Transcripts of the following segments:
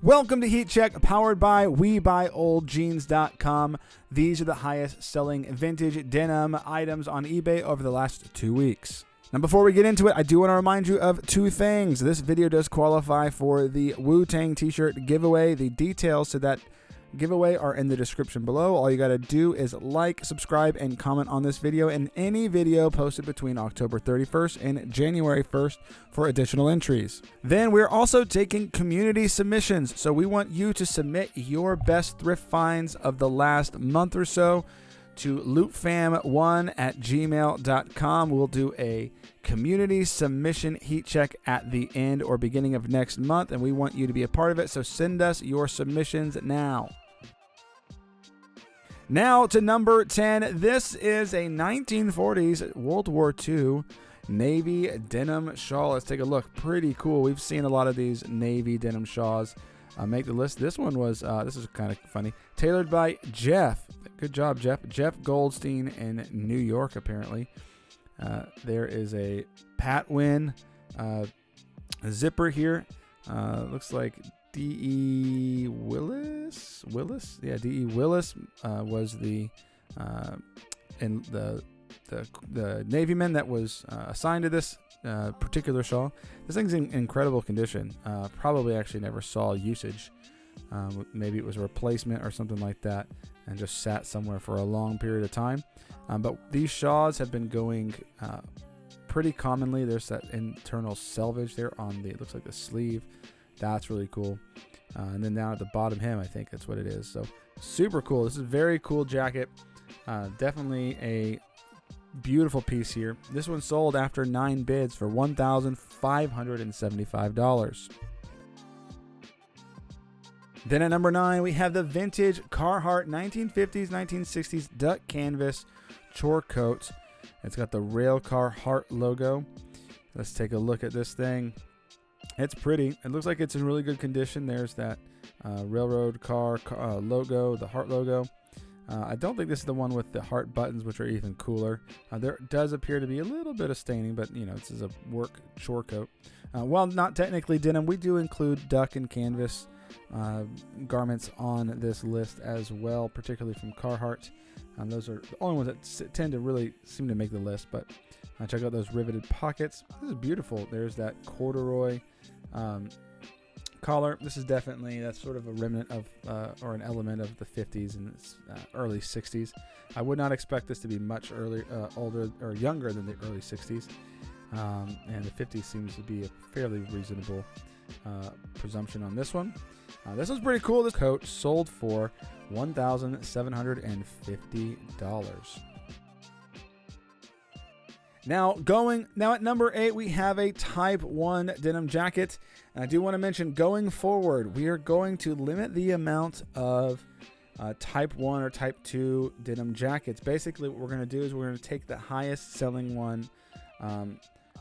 Welcome to Heat Check, powered by WeBuyOldJeans.com. These are the highest selling vintage denim items on eBay over the last 2 weeks. Now, before we get into it, I do want to remind you of two things. This video does qualify for the Wu-Tang T-shirt giveaway. The details to that giveaway are in the description below. All you got to do is like, subscribe, and comment on this video and any video posted between October 31st and January 1st for additional entries. Then we're also taking community submissions. So we want you to submit your best thrift finds of the last month or so to lootfam1@gmail.com. We'll do a community submission heat check at the end or beginning of next month, and we want you to be a part of it. So send us your submissions now. Now to number 10. This is a 1940s World War II Navy denim shawl. Let's take a look. Pretty cool. We've seen a lot of these Navy denim shawls make the list. This one was, this is kind of funny, tailored by Jeff. Good job, Jeff. Jeff Goldstein in New York, apparently. There is a Patwin zipper here. Looks like D.E. Willis? Yeah, D.E. Willis was the Navyman that was assigned to this particular shawl. This thing's in incredible condition. Probably actually never saw usage. Maybe it was a replacement or something like that and just sat somewhere for a long period of time. But these shawls have been going pretty commonly. There's that internal selvage there on the, it looks like the sleeve. That's really cool. And then down at the bottom hem, I think that's what it is. So super cool. This is a very cool jacket. Definitely a beautiful piece here. This one sold after 9 bids for $1,575. Then at number 9, we have the vintage Carhartt 1950s, 1960s duck canvas chore coat. It's got the Railcar Heart logo. Let's take a look at this thing. It's pretty. It looks like it's in really good condition. There's that railroad car logo, the heart logo. I don't think this is the one with the heart buttons, which are even cooler. There does appear to be a little bit of staining, but you know, this is a work chore coat. While not technically denim, we do include duck and canvas garments on this list as well, particularly from Carhartt. Those are the only ones that tend to really seem to make the list, but check out those riveted pockets. This is beautiful. There's that corduroy collar. This is definitely, that's sort of a remnant of or an element of the 50s and early 60s. I would not expect this to be much older or younger than the early 60s. And the 50s seems to be a fairly reasonable presumption on this one. This one's pretty cool. This coat sold for $1,750. Now at number 8, we have a Type 1 denim jacket. And I do want to mention, going forward, we are going to limit the amount of Type 1 or Type 2 denim jackets. Basically, what we're going to do is we're going to take the highest selling one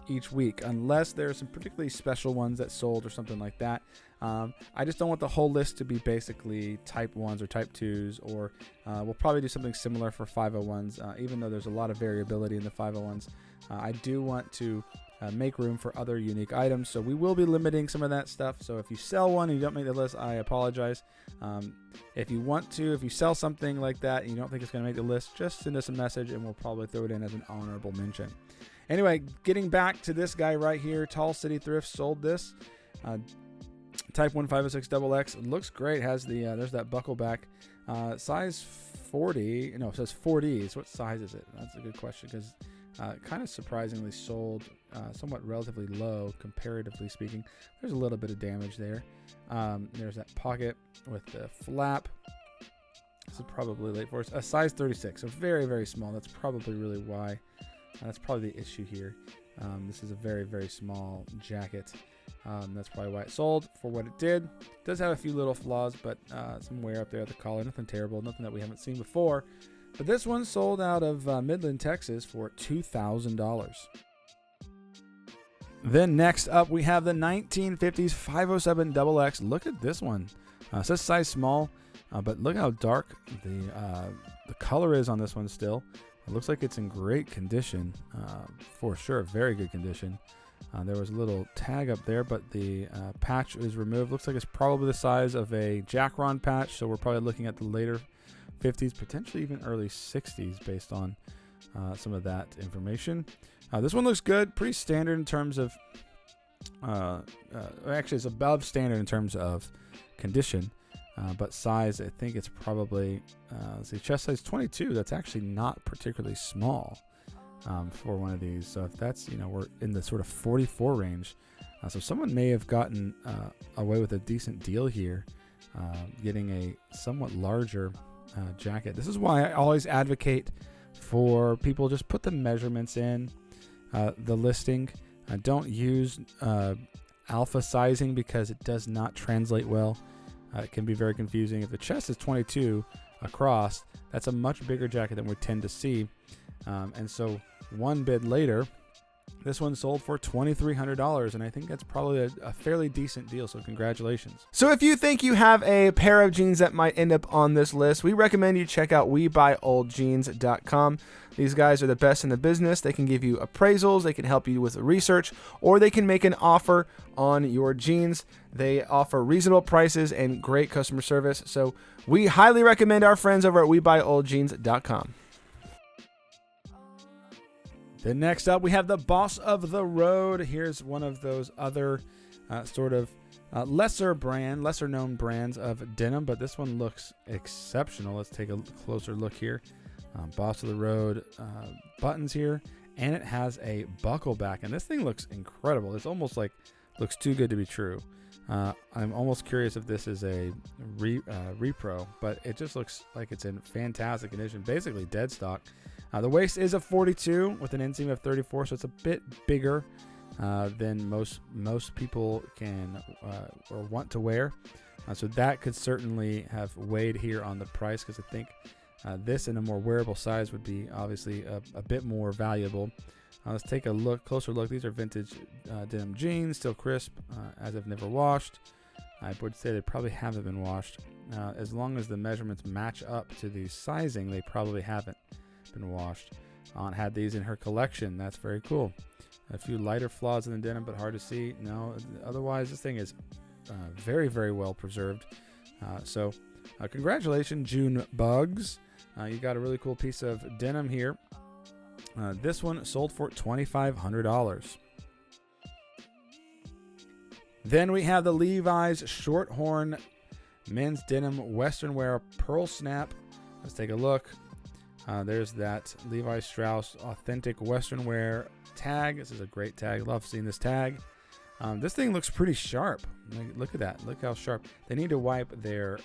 each week, unless there are some particularly special ones that sold or something like that. I just don't want the whole list to be basically Type 1s or Type 2s, or we'll probably do something similar for 501s, even though there's a lot of variability in the 501s. I do want to make room for other unique items, so we will be limiting some of that stuff. So if you sell one and you don't make the list, I apologize. If you sell something like that and you don't think it's going to make the list, just send us a message and we'll probably throw it in as an honorable mention. Anyway, getting back to this guy right here, Tall City Thrift sold this. Type 1 506XX. It looks great. Has the there's that buckle back. Size 40. No, it says 40s. What size is it? That's a good question, because kind of surprisingly sold somewhat relatively low, comparatively speaking. There's a little bit of damage there. There's that pocket with the flap. This is probably late for us. A size 36, so very, very small. That's probably really why. That's probably the issue here. This is a very, very small jacket. That's probably why it sold for what it did. It does have a few little flaws, but some wear up there at the collar. Nothing terrible, nothing that we haven't seen before. But this one sold out of Midland, Texas for $2,000. Then next up, we have the 1950s 507XX. Look at this one. It says size small, but look how dark the color is on this one still. It looks like it's in great condition, for sure, very good condition. There was a little tag up there, but the patch is removed. Looks like it's probably the size of a Jackron patch, so we're probably looking at the later 50s, potentially even early 60s based on some of that information. This one looks good, pretty standard in terms of, actually it's above standard in terms of condition, but size, I think it's probably, let's see, chest size 22. That's actually not particularly small for one of these. So if that's, we're in the sort of 44 range. So someone may have gotten away with a decent deal here, getting a somewhat larger jacket. This is why I always advocate for people just put the measurements in the listing. Don't use alpha sizing because it does not translate well. It can be very confusing. If the chest is 22 across, that's a much bigger jacket than we tend to see. And so one bid later, this one sold for $2,300, and I think that's probably a fairly decent deal, so congratulations. So if you think you have a pair of jeans that might end up on this list, we recommend you check out WeBuyOldJeans.com. These guys are the best in the business. They can give you appraisals, they can help you with research, or they can make an offer on your jeans. They offer reasonable prices and great customer service, so we highly recommend our friends over at WeBuyOldJeans.com. Then next up, we have the Boss of the Road. Here's one of those other sort of lesser known brands of denim, but this one looks exceptional. Let's take a closer look here. Boss of the Road buttons here, and it has a buckle back, and this thing looks incredible. It's almost like looks too good to be true. I'm almost curious if this is a repro, but it just looks like it's in fantastic condition, basically dead stock. The waist is a 42 with an inseam of 34, so it's a bit bigger than most people can or want to wear. So that could certainly have weighed here on the price, because I think this in a more wearable size would be obviously a bit more valuable. Let's take a closer look. These are vintage denim jeans, still crisp, as if never washed. I would say they probably haven't been washed. As long as the measurements match up to the sizing, they probably haven't been washed. Aunt had these in her collection. That's very cool. A few lighter flaws in the denim, but hard to see. No, otherwise this thing is very, very well preserved. So congratulations, June Bugs. You got a really cool piece of denim here. This one sold for $2,500. Then we have the Levi's Shorthorn men's denim western wear pearl snap. Let's take a look. There's that Levi Strauss authentic western wear tag. This is a great tag. Love seeing this tag. This thing looks pretty sharp. Look at that. Look how sharp. They need to wipe their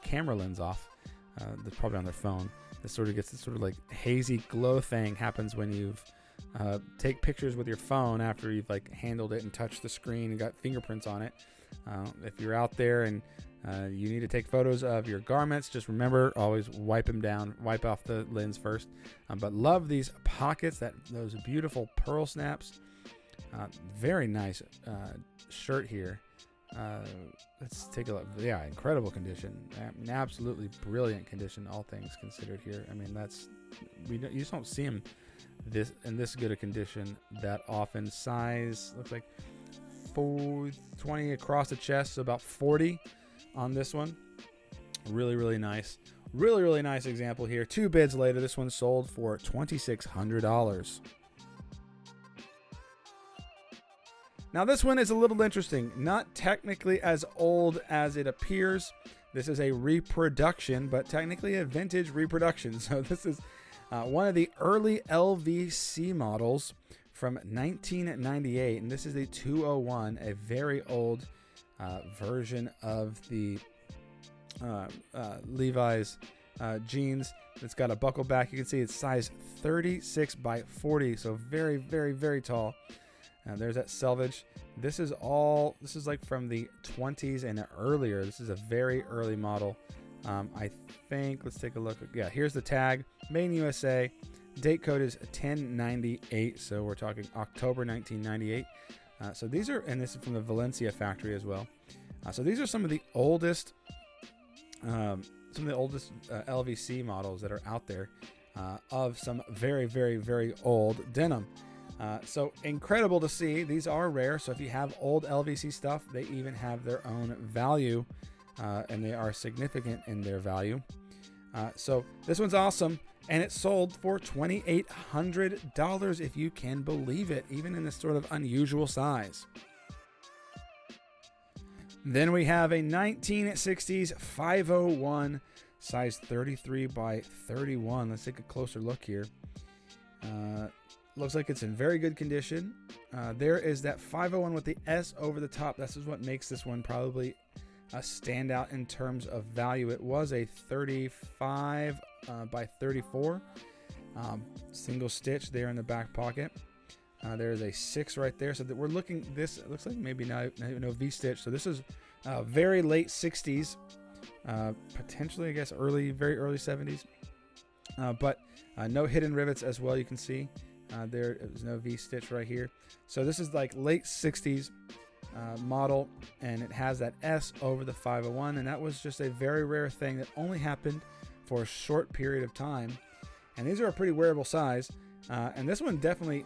camera lens off. That's probably on their phone. This sort of gets this sort of like hazy glow thing happens when you've take pictures with your phone after you've like handled it and touched the screen and got fingerprints on it. If you're out there and you need to take photos of your garments, just remember, always wipe them down, wipe off the lens first. But love these pockets, those beautiful pearl snaps. Very nice shirt here. Let's take a look. Yeah, incredible condition. Absolutely brilliant condition, all things considered here. I mean, you just don't see them in this good a condition that often. Size looks like 420 across the chest, so about 40 on this one. Really, really nice. Really, really nice example here. 2 bids later, this one sold for $2,600. Now this one is a little interesting. Not technically as old as it appears. This is a reproduction, but technically a vintage reproduction. So this is one of the early LVC models from 1998, and this is the 201, a very old version of the Levi's jeans. It's got a buckle back. You can see it's size 36 by 40, so very, very, very tall. There's that selvage. This is like from the 20s and earlier. This is a very early model. I think, let's take a look. Yeah, here's the tag, made in USA. Date code is 1098, so we're talking October 1998. So these are, and this is from the Valencia factory as well. So these are some of the oldest LVC models that are out there of some very, very, very old denim. So incredible to see. These are rare. So if you have old LVC stuff, they even have their own value, and they are significant in their value. So this one's awesome, and it sold for $2,800, if you can believe it, even in this sort of unusual size. Then we have a 1960s 501, size 33 by 31. Let's take a closer look here. Looks like it's in very good condition. There is that 501 with the S over the top. This is what makes this one probably a standout in terms of value. It was a 35 by 34. Single stitch there in the back pocket. There's a 6 right there. So that we're looking, this looks like maybe no V-stitch. So this is very late 60s, potentially, I guess, very early 70s. But no hidden rivets as well, you can see. There's no V-stitch right here. So this is like late 60s model, and it has that S over the 501, and that was just a very rare thing that only happened for a short period of time. And these are a pretty wearable size. And this one definitely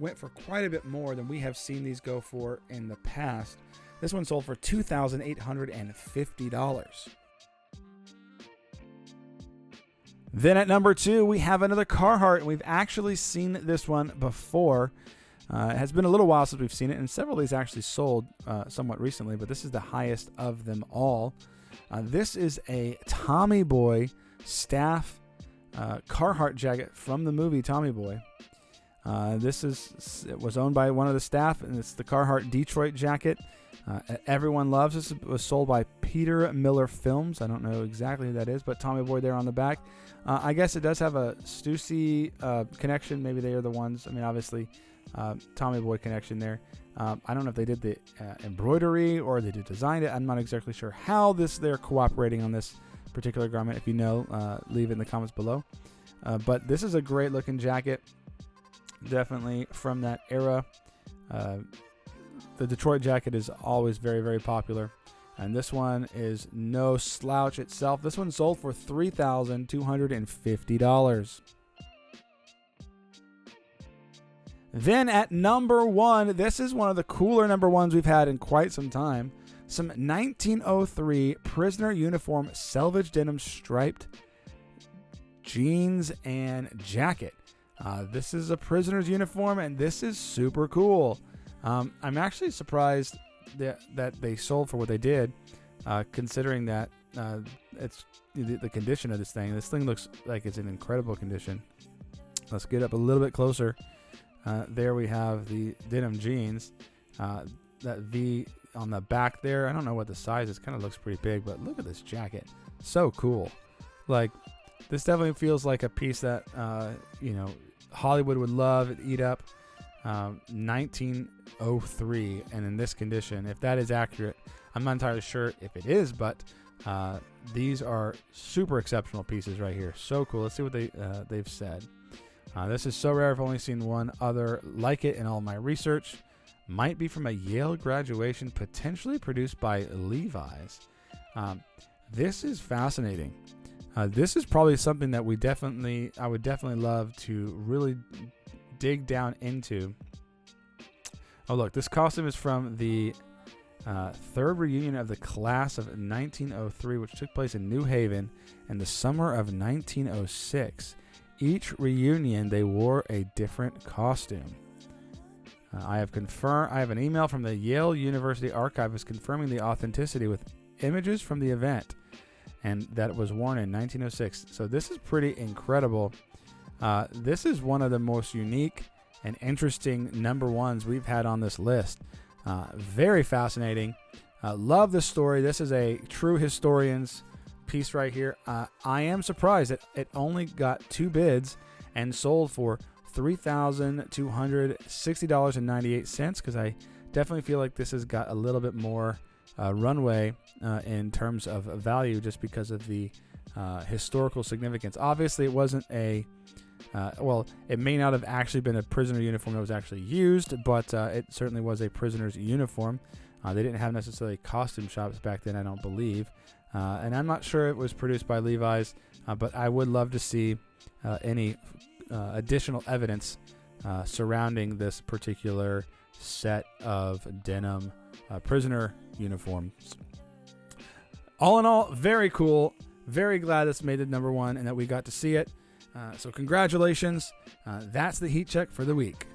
went for quite a bit more than we have seen these go for in the past. This one sold for $2,850. Then at number 2, we have another Carhartt, and we've actually seen this one before. It has been a little while since we've seen it, and several of these actually sold somewhat recently, but this is the highest of them all. This is a Tommy Boy staff Carhartt jacket from the movie Tommy Boy. It was owned by one of the staff, and it's the Carhartt Detroit jacket. Everyone loves this. It was sold by Peter Miller Films. I don't know exactly who that is, but Tommy Boy there on the back. I guess it does have a Stussy connection. Maybe they are the ones. I mean, obviously, Tommy Boy connection there. I don't know if they did the embroidery or they designed it. I'm not exactly sure how they're cooperating on this particular garment. If you know, leave it in the comments below. But this is a great looking jacket, definitely from that era. The Detroit jacket is always very, very popular, and this one is no slouch itself. This one sold for $3,250. Then at number 1, this is one of the cooler number 1s we've had in quite some time. Some 1903 prisoner uniform selvage denim striped jeans and jacket. This is a prisoner's uniform, and this is super cool. I'm actually surprised that they sold for what they did, considering that it's the condition of this thing. This thing looks like it's in incredible condition. Let's get up a little bit closer. There we have the denim jeans. That V on the back there, I don't know what the size is. Kind of looks pretty big, but look at this jacket. So cool. Like, this definitely feels like a piece that, Hollywood would love and eat up. 1903, and in this condition, if that is accurate. I'm not entirely sure if it is, but these are super exceptional pieces right here. So cool. Let's see what they've said. This is so rare. I've only seen one other like it in all my research. Might be from a Yale graduation, potentially produced by Levi's. This is fascinating. This is probably something that I would definitely love to really dig down into. Oh, look, this costume is from the third reunion of the class of 1903, which took place in New Haven in the summer of 1906. Each reunion, they wore a different costume. I have an email from the Yale University archivist confirming the authenticity with images from the event, and that it was worn in 1906. So this is pretty incredible. This is one of the most unique and interesting number 1s we've had on this list. Very fascinating. Love the story. This is a true historian's piece right here. I am surprised that it only got 2 bids and sold for $3,260.98, because I definitely feel like this has got a little bit more runway in terms of value, just because of the historical significance. Obviously, it wasn't it may not have actually been a prisoner uniform that was actually used, but it certainly was a prisoner's uniform. They didn't have necessarily costume shops back then, I don't believe. And I'm not sure it was produced by Levi's, but I would love to see any additional evidence surrounding this particular set of denim prisoner uniforms. All in all, very cool. Very glad this made it number 1 and that we got to see it. So congratulations. That's the heat check for the week.